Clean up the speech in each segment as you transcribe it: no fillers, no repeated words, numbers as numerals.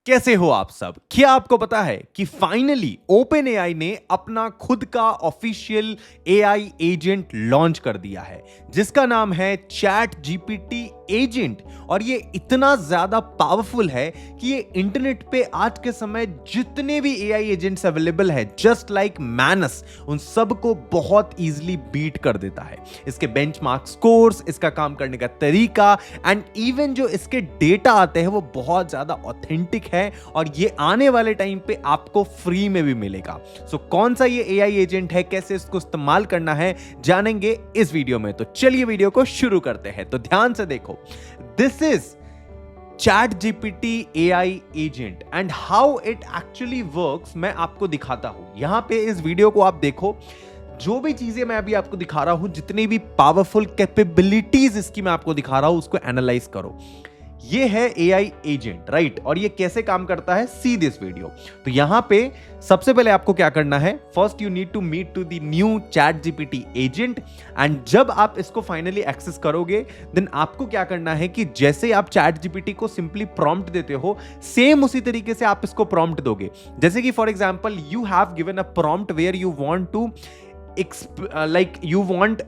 कैसे हो आप सब? क्या आपको पता है कि फाइनली ओपन एआई ने अपना खुद का ऑफिशियल एआई एजेंट लॉन्च कर दिया है जिसका नाम है चैट जीपीटी एजेंट। और ये इतना ज्यादा पावरफुल है कि ये इंटरनेट पे आज के समय जितने भी एआई एजेंट्स अवेलेबल है जस्ट लाइक मैनस उन सबको बहुत इजीली बीट कर देता है। इसके बेंचमार्क स्कोर्स, इसका काम करने का तरीका एंड इवन जो इसके डेटा आते हैं वो बहुत ज्यादा ऑथेंटिक है और ये आने वाले टाइम पे आपको फ्री में भी मिलेगा। सो कौन सा ये एआई एजेंट है, कैसे इसको इस्तेमाल करना है, जानेंगे इस वीडियो में। तो चलिए वीडियो को शुरू करते हैं। तो ध्यान से देखो, this is chat GPT AI agent and how it actually works मैं आपको दिखाता हूं। यहां पे इस वीडियो को आप देखो, जो भी चीजें मैं अभी आपको दिखा रहा हूं, जितनी भी पावरफुल कैपेबिलिटीज इसकी मैं आपको दिखा रहा हूं, उसको एनालाइज करो। ये है एआई एजेंट, राइट? और ये कैसे काम करता है, सी दिस वीडियो। तो यहां पे सबसे पहले आपको क्या करना है, first you need to meet to the new ChatGPT agent and जब आप इसको फाइनली एक्सेस करोगे देन आपको क्या करना है कि जैसे आप चैट जीपीटी को सिंपली प्रॉम्प्ट देते हो, सेम उसी तरीके से आप इसको प्रॉम्प्ट दोगे। जैसे कि for example you have given a prompt where you want to like you want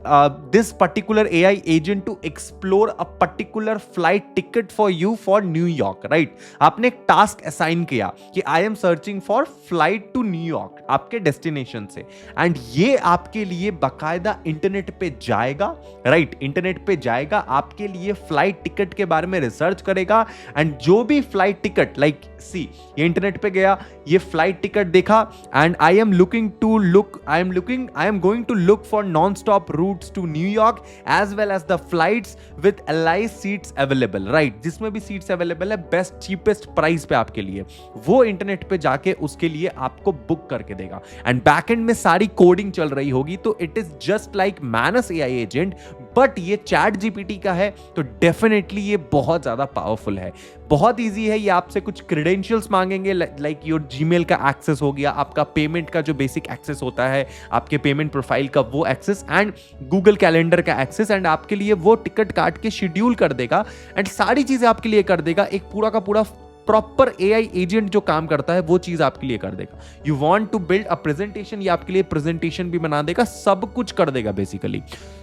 this particular AI agent to explore a particular flight ticket for you for New York, right? आपने एक task assign किया कि I am searching for flight to New York आपके destination से, and ये आपके लिए बकायदा इंटरनेट पे जाएगा, राइट? इंटरनेट पे जाएगा, आपके लिए फ्लाइट टिकट के बारे में रिसर्च करेगा एंड जो भी फ्लाइट टिकट लाइक सी, ये इंटरनेट पे गया, ये फ्लाइट टिकट देखा and I am going to look for non-stop routes to New York as well as the flights with allied seats available, right? जिसमें भी सीट्स अवेलेबल है बेस्ट चीपेस्ट प्राइस पे आपके लिए, वो इंटरनेट पे जाके उसके लिए आपको बुक करके देगा एंड बैकएंड में सारी कोडिंग चल रही होगी। तो it is just like minus AI agent, but ये चैट जीपीटी का है तो डेफिनेटली ये बहुत ज्यादा पावरफुल है, बहुत इजी है। ये आपसे कुछ क्रेडेंशियल्स मांगेंगे लाइक योर जीमेल का एक्सेस हो गया, आपका पेमेंट का जो बेसिक एक्सेस होता है, आपके पेमेंट प्रोफाइल का वो एक्सेस एंड गूगल कैलेंडर का एक्सेस, एंड आपके लिए वो टिकट काट के शेड्यूल कर देगा एंड सारी चीजें आपके लिए कर देगा। एक पूरा का पूरा प्रॉपर एआई एजेंट जो काम करता है वो चीज आपके लिए कर देगा। You want to build a presentation, ये आपके लिए प्रेजेंटेशन भी बना देगा, सब कुछ कर देगा basically.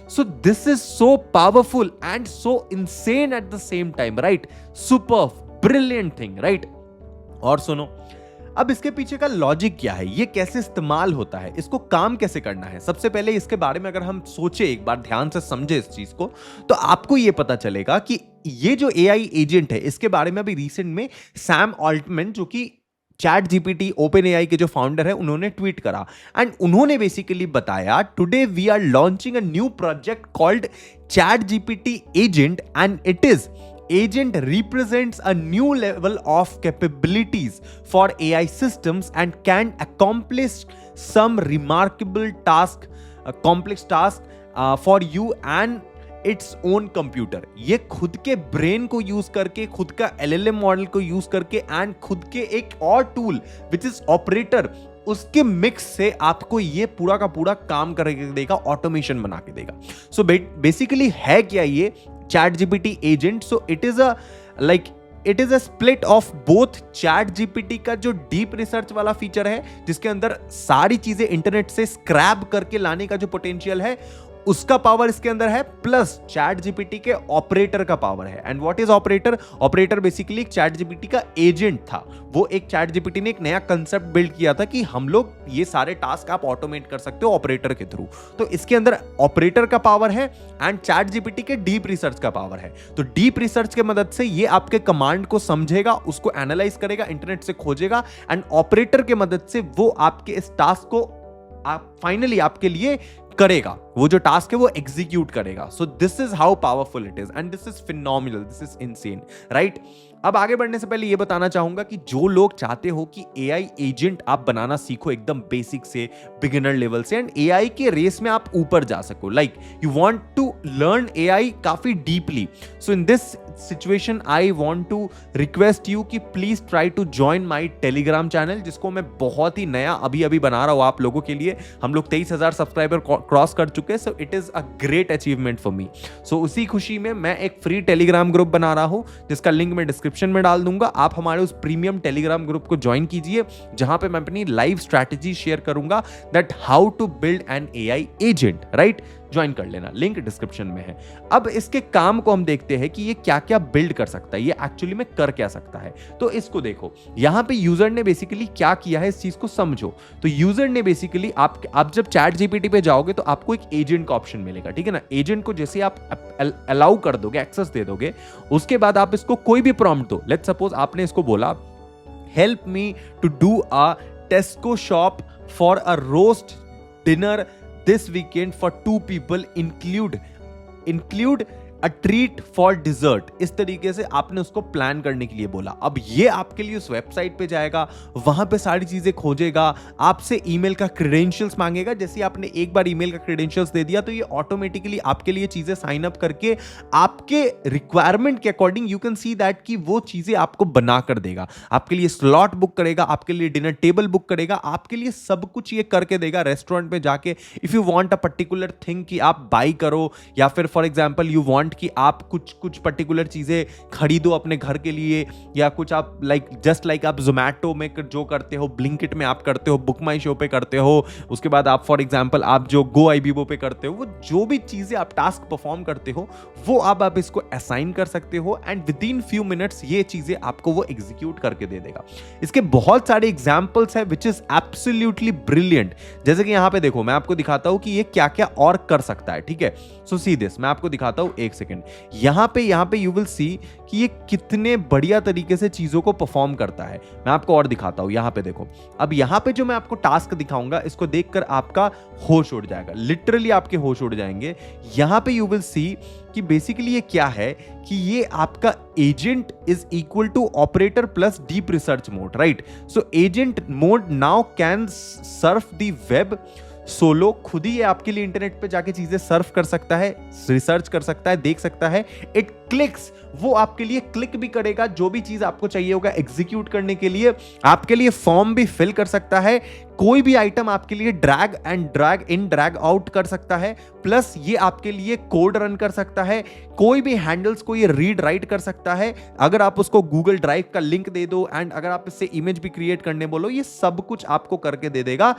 So this is so powerful and so insane at the same time, right? Super brilliant thing, right? और सुनो, अब इसके पीछे का लॉजिक क्या है, ये कैसे इस्तेमाल होता है, इसको काम कैसे करना है। सबसे पहले इसके बारे में अगर हम सोचे, एक बार ध्यान से समझे इस चीज को, तो आपको ये पता चलेगा कि ये जो एआई एजेंट है इसके बारे में अभी रिसेंट में सैम ऑल्टमैन, जो कि चैट जीपीटी ओपन एआई के जो फाउंडर है, उन्होंने ट्वीट करा एंड उन्होंने बेसिकली बताया, today we are launching a new project called ChatGPT agent and it is agent represents a new level of capabilities for AI systems and can accomplish some remarkable task, complex task for you and its own computer। ये खुद के brain को use करके, खुद का LLM model को use करके and खुद के एक और टूल विच इज ऑपरेटर, उसके मिक्स से आपको ये पूरा का पूरा काम करके देगा, ऑटोमेशन बना के देगा। सो बेसिकली है क्या ये chat GPT agent? So it is a split of both chat GPT का जो डीप रिसर्च वाला फीचर है, जिसके अंदर सारी चीजें इंटरनेट से स्क्रैप करके लाने का जो पोटेंशियल है, उसका पावर इसके अंदर है, प्लस चैट जीपीटी के ऑपरेटर का पावर है। And what is operator? Operator basically एक चैट जीपीटी का एजेंट था। वो एक चैट जीपीटी ने एक नया कंसेप्ट बिल्ड किया था कि हम लोग ये सारे टास्क आप ऑटोमेट कर सकते हो ऑपरेटर के थ्रू। तो इसके अंदर ऑपरेटर का पावर है एंड चैट जीपीटी के डीप रिसर्च का पावर है। तो डीप रिसर्च के मदद से ये आपके कमांड को समझेगा, उसको एनालाइज करेगा, इंटरनेट से खोजेगा एंड ऑपरेटर के मदद से वो आपके इस टास्क को फाइनली आपके लिए करेगा, वो जो टास्क है वो एग्जीक्यूट करेगा। सो this is how powerful it is and this is phenomenal, this is insane, right? अब आगे बढ़ने से पहले ये बताना चाहूंगा कि जो लोग चाहते हो कि एआई एजेंट आप बनाना सीखो एकदम बेसिक से, बिगिनर लेवल से, एंड एआई के रेस में आप ऊपर जा सको, like you want to learn AI काफी deeply, so in this situation I want to request you कि please try to join my Telegram channel, जिसको मैं बहुत ही नया अभी बना रहा हूं आप लोगों के लिए। हम लोग 23,000 सब्सक्राइबर क्रॉस कर चुके हैं, so it is a great achievement for me. So उसी खुशी में मैं एक फ्री टेलीग्राम ग्रुप बना रहा हूं जिसका लिंक मैं डिस्क्रिप्शन डिस्क्रिप्शन में डाल दूंगा, आप हमारे उस प्रीमियम टेलीग्राम ग्रुप को ज्वाइन कीजिए जहां पे मैं अपनी लाइव स्ट्रैटेजी शेयर करूंगा that how to build an AI agent, right? Join कर लेना, लिंक डिस्क्रिप्शन में है। अब इसके काम को हम देखते हैं कि ये क्या क्या बिल्ड कर सकता है, ये एक्चुअली में कर क्या सकता है। तो इसको देखो, यहां पे यूजर ने बेसिकली क्या किया है, इस चीज को समझो। तो यूजर ने बेसिकली आप जब चैट जीपीटी पे जाओगे तो आपको एक एजेंट का ऑप्शन मिलेगा, ठीक है ना? एजेंट को जैसे आप अलाउ कर दोगे, एक्सेस दे दोगे, उसके बाद आप इसको कोई भी प्रॉम्प्ट दो। लेट्स सपोज आपने इसको बोला help me to do a Tesco shop for a roast dinner this weekend for 2 people, include a treat for dessert। इस तरीके से आपने उसको प्लान करने के लिए बोला। अब ये आपके लिए उस वेबसाइट पे जाएगा, वहां पे सारी चीजें खोजेगा, आपसे ईमेल का क्रेडेंशियल्स मांगेगा। जैसे आपने एक बार ईमेल का क्रेडेंशियल्स दे दिया तो ये ऑटोमेटिकली आपके लिए चीजें साइन अप करके आपके रिक्वायरमेंट के according you can see that कि वो चीजें आपको बना कर देगा, आपके लिए स्लॉट बुक करेगा, आपके लिए डिनर टेबल बुक करेगा, आपके लिए सब कुछ ये करके देगा। रेस्टोरेंट में जाके if you want a particular thing कि आप बाई करो, या फिर फॉर एग्जांपल यू वांट कि आप कुछ पर्टिकुलर चीजें खरीदो अपने घर के लिए, या कुछ आप जस्ट लाइक आप जोमैटो में जो करते हो, ब्लिंकिट में आप करते हो, बुक माई शो पे करते हो, उसके बाद आप फॉर एग्जांपल आप जो गो आईबीबो पे करते हो, वो जो भी चीजें आप टास्क परफॉर्म करते हो वो आप इसको असाइन कर सकते हो and with in few minutes ये चीजें आपको वो एग्जीक्यूट करके दे देगा। इसके बहुत सारे एग्जांपल्स है विच इज एब्सोल्युटली ब्रिलियंट। जैसे कि यहां पे देखो, मैं आपको दिखाता हूं कि ये क्या क्या और कर सकता है, ठीक है? सो सी दिस, मैं आपको दिखाता हूं, एक सेकेंड। यहां पे यू विल सी कि ये कितने बढ़िया तरीके से चीजों को परफॉर्म करता है। मैं आपको और दिखाता हूं, यहां पे देखो। अब यहां पे जो मैं आपको टास्क दिखाऊंगा, इसको देखकर आपका होश उड़ जाएगा, लिटरली आपके होश उड़ जाएंगे। यहां पे यू विल सी कि बेसिकली ये क्या है कि ये आपका agent is equal to operator plus deep research mode, right? So agent mode now can surf the web solo, खुद ही ये आपके लिए इंटरनेट पे जाके चीजें सर्फ कर सकता है, रिसर्च कर सकता है, देख सकता है। इट क्लिक्स, वो आपके लिए क्लिक भी करेगा, जो भी चीज आपको चाहिए होगा एग्जीक्यूट करने के लिए। आपके लिए फॉर्म भी फिल कर सकता है, कोई भी आइटम आपके लिए drag and drag in drag out कर सकता है, प्लस ये आपके लिए कोड रन कर सकता है, कोई भी हैंडल्स को ये रीड राइट कर सकता है। अगर आप उसको गूगल ड्राइव का लिंक दे दो एंड अगर आप इससे इमेज भी क्रिएट करने बोलो, ये सब कुछ आपको करके दे देगा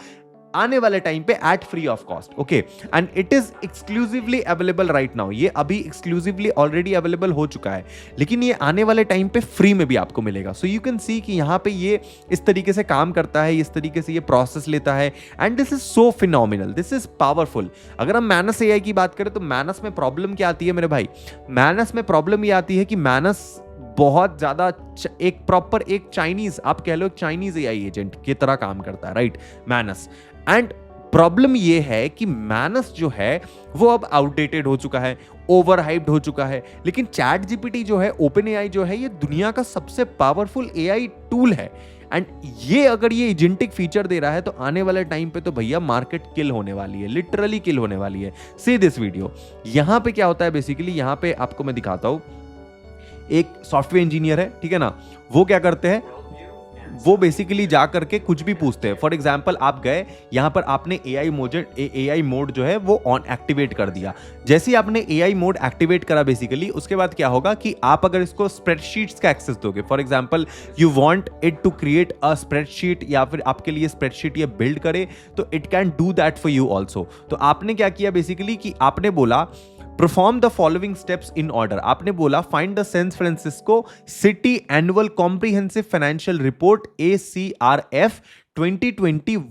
आने वाले टाइम पे at free of cost, okay? And it is exclusively available right now. ये अभी एक्सक्लूसिवली ऑलरेडी अवेलेबल हो चुका है, लेकिन ये आने वाले टाइम पे फ्री में भी आपको मिलेगा। सो यू कैन सी कि यहां पे ये इस तरीके से काम करता है, इस तरीके से ये प्रोसेस लेता है and this is so phenomenal, this is powerful. अगर हम मैनस एआई की बात करें तो मैनस में प्रॉब्लम क्या आती है मेरे भाई? मैनस में प्रॉब्लम ये आती है कि मैनस बहुत ज्यादा एक प्रॉपर एक चाइनीज, आप कह लो एक चाइनीज एआई एजेंट की तरह काम करता है, राइट? मैनस। एंड प्रॉब्लम ये है कि मैनस जो है वो अब आउटडेटेड हो चुका है, ओवर हाइप्ड हो चुका है। लेकिन चैट जीपीटी जो है, ओपन एआई जो है, ये दुनिया का सबसे पावरफुल एआई टूल है। एंड ये अगर ये एजेंटिक फीचर दे रहा है तो आने वाले टाइम पे तो भैया मार्केट किल होने वाली है, लिटरली किल होने वाली है। See this video. यहां पे क्या होता है बेसिकली, यहां पे आपको मैं दिखाता हूं, एक सॉफ्टवेयर इंजीनियर है, ठीक है ना? वो क्या करते हैं, वो बेसिकली जा करके कुछ भी पूछते हैं। फॉर एग्जांपल आप गए यहां पर, आपने एआई मोड जो है वो ऑन एक्टिवेट कर दिया। जैसे ही आपने एआई मोड एक्टिवेट करा बेसिकली, उसके बाद क्या होगा कि आप अगर इसको स्प्रेडशीट्स का एक्सेस दोगे, for example you want it to create a spreadsheet या फिर आपके लिए स्प्रेडशीट ये बिल्ड करे, तो it can do that for you also. तो आपने क्या किया बेसिकली कि आपने बोला perform the following steps in order. आपने बोला find the San Francisco city annual comprehensive financial report ACRF 2022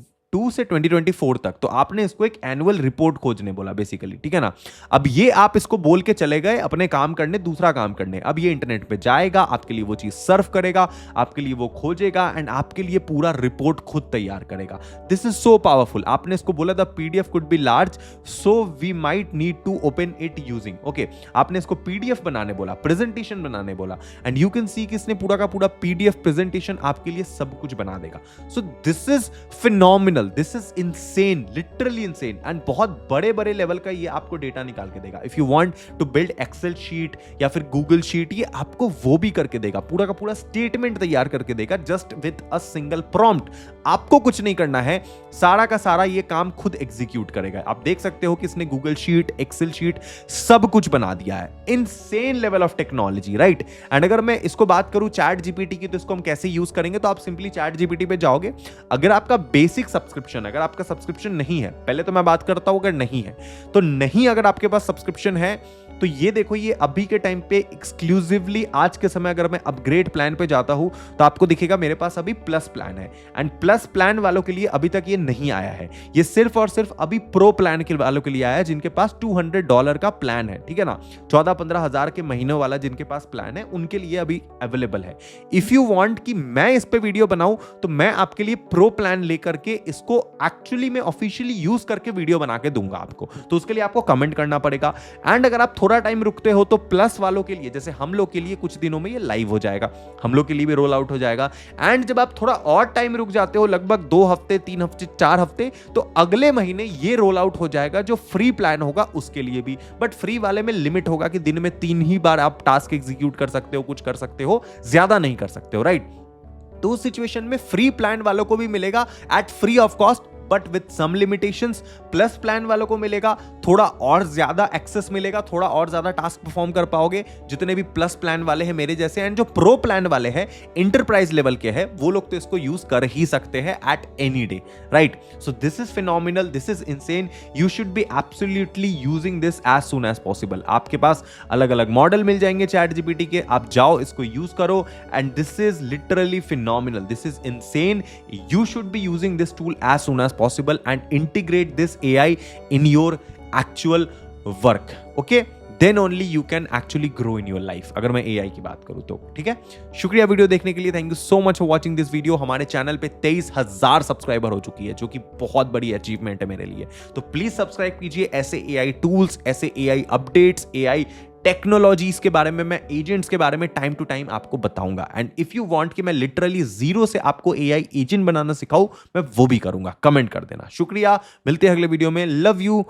से 2024 तक। तो आपने इसको एक एनुअल रिपोर्ट खोजने बोला बेसिकली, ठीक है ना? अब ये आप इसको बोल के चले गए अपने काम करने, दूसरा काम करने। अब ये इंटरनेट पे जाएगा, आपके लिए वो चीज सर्व करेगा, आपके लिए वो खोजेगा एंड आपके लिए पूरा रिपोर्ट खुद तैयार करेगा। This is so powerful. आपने इसको बोला the PDF could be large so we might need to open it using, okay? आपने इसको PDF बनाने बोला, प्रेजेंटेशन बनाने बोला एंड यू कैन सी कि इसने पूरा का पूरा PDF प्रेजेंटेशन आपके लिए सब कुछ बना देगा। सो this is phenomenal. Phenomenal, this is insane, literally insane, and बहुत बड़े बड़े लेवल का ये आपको डेटा निकाल के देगा। If you want to build Excel sheet या फिर गूगल शीट, ये आपको वो भी करके देगा, पूरा का पूरा स्टेटमेंट तैयार करके देगा just with a single prompt. आपको कुछ नहीं करना है, सारा का सारा ये काम खुद एग्जीक्यूट करेगा। आप देख सकते हो कि इसने गूगल शीट, एक्सेल शीट सब कुछ बना दिया है। Insane level of technology, right. And अगर मैं इसको बात करूं चैट जीपीटी की, तो इसको हम कैसे यूज करेंगे, तो आप सिंपली चैट जीपीटी पे जाओगे। अगर आपका बेसिक सब्सक्रिप्शन, अगर आपका सब्सक्रिप्शन नहीं है, पहले तो मैं बात करता हूं अगर नहीं है तो नहीं, अगर आपके पास सब्सक्रिप्शन है तो ये देखो, ये अभी के टाइम पे एक्सक्लूसिवली आज के समय अगर मैं अपग्रेड प्लान पे जाता हूं तो आपको दिखेगा मेरे पास अभी प्लस प्लान है। एंड प्लस प्लान वालों के लिए अभी तक ये नहीं आया है, ये सिर्फ और सिर्फ अभी प्रो प्लान के वालों के लिए आया है जिनके पास $200 का प्लान है, ठीक है ना। 14-15 हजार के महीनों वाला जिनके पास प्लान है उनके लिए अभी अवेलेबल है। इफ यू वांट कि मैं इस पे वीडियो बनाऊं तो मैं आपके लिए प्रो प्लान लेकर के इसको एक्चुअली में ऑफिशियली यूज करके वीडियो बना के दूंगा आपको, तो उसके लिए आपको कमेंट करना पड़ेगा। एंड अगर आप थोड़ा टाइम रुकते हो तो प्लस वालों के लिए, जैसे हम लोग के लिए कुछ दिनों में ये लाइव हो जाएगा, हम लोग के लिए भी रोल आउट हो जाएगा। एंड जब आप थोड़ा और टाइम रुक जाते हो, लगभग 2 हफ्ते, 3 हफ्ते, 4 हफ्ते, तो अगले महीने ये रोल आउट हो जाएगा जो फ्री प्लान होगा उसके लिए भी। बट फ्री वाले में लिमिट होगा कि दिन में 3 ही बार आप टास्क एग्जीक्यूट कर सकते हो, कुछ कर सकते हो, ज्यादा नहीं कर सकते हो, राइट। तो उस सिचुएशन में फ्री प्लान वालों को भी मिलेगा at free of cost, but with some limitations. Plus plan वालों को मिलेगा थोड़ा और ज्यादा एक्सेस मिलेगा, थोड़ा और ज्यादा टास्क परफॉर्म कर पाओगे जितने भी प्लस प्लान वाले हैं मेरे जैसे। एंड जो प्रो प्लान वाले हैं, इंटरप्राइज लेवल के हैं, वो लोग तो इसको यूज कर ही सकते हैं at any day, right. So this is phenomenal, this is insane, you should be absolutely using this as soon as possible. आपके पास अलग अलग मॉडल मिल जाएंगे चैट जीपीटी के, आप जाओ इसको यूज करो। And this is literally phenomenal, this is insane, you should be using this tool as soon as possible and integrate this AI in your actual work, okay, then only you can actually grow in your life। अगर मैं AI की बात करूं तो, ठीक है। शुक्रिया video देखने के लिए, thank you so much for watching this video. हमारे चैनल पे 23,000 सब्सक्राइबर हो चुकी है, जो कि बहुत बड़ी अचीवमेंट है मेरे लिए। तो प्लीज सब्सक्राइब कीजिए, ऐसे AI टूल्स, ऐसे AI अपडेट्स, AI टेक्नोलॉजीज के बारे में, मैं एजेंट्स के बारे में टाइम टू टाइम आपको बताऊंगा। एंड इफ यू वांट कि मैं लिटरली जीरो से आपको एआई एजेंट बनाना सिखाऊं, मैं वो भी करूंगा। कमेंट कर देना। शुक्रिया, मिलते हैं अगले वीडियो में। Love you,